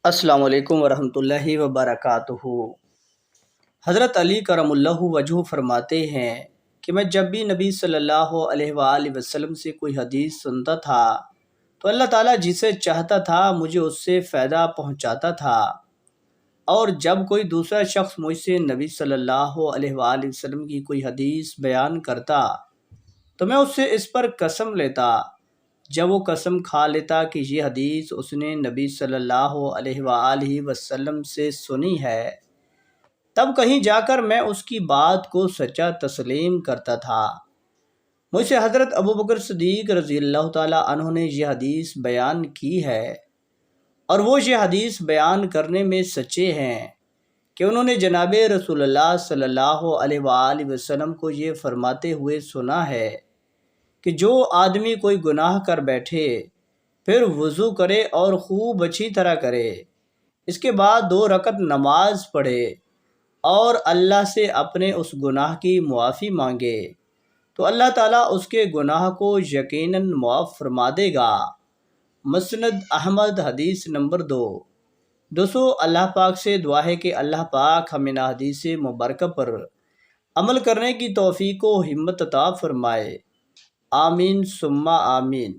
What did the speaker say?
السلام علیکم ورحمۃ اللہ وبرکاتہ۔ حضرت علی کرم اللہ وجہ فرماتے ہیں کہ میں جب بھی نبی صلی اللہ علیہ وآلہ وسلم سے کوئی حدیث سنتا تھا تو اللہ تعالیٰ جسے چاہتا تھا مجھے اس سے فائدہ پہنچاتا تھا، اور جب کوئی دوسرا شخص مجھ سے نبی صلی اللہ علیہ وآلہ وسلم کی کوئی حدیث بیان کرتا تو میں اس سے اس پر قسم لیتا۔ جب وہ قسم کھا لیتا کہ یہ حدیث اس نے نبی صلی اللہ علیہ وآلہ وسلم سے سنی ہے، تب کہیں جا کر میں اس کی بات کو سچا تسلیم کرتا تھا۔ مجھ سے حضرت ابوبکر صدیق رضی اللہ تعالیٰ عنہ نے یہ حدیث بیان کی ہے، اور وہ یہ حدیث بیان کرنے میں سچے ہیں کہ انہوں نے جناب رسول اللہ صلی اللہ علیہ وآلہ وسلم کو یہ فرماتے ہوئے سنا ہے کہ جو آدمی کوئی گناہ کر بیٹھے پھر وضو کرے اور خوب اچھی طرح کرے، اس کے بعد 2 رکعت نماز پڑھے اور اللہ سے اپنے اس گناہ کی معافی مانگے تو اللہ تعالیٰ اس کے گناہ کو یقیناً معاف فرما دے گا۔ مسند احمد حدیث نمبر 2۔ دوستو، اللہ پاک سے دعا ہے کہ اللہ پاک ہمیں ان حدیث مبارکہ پر عمل کرنے کی توفیق و ہمت عطا فرمائے۔ آمین ثم آمین۔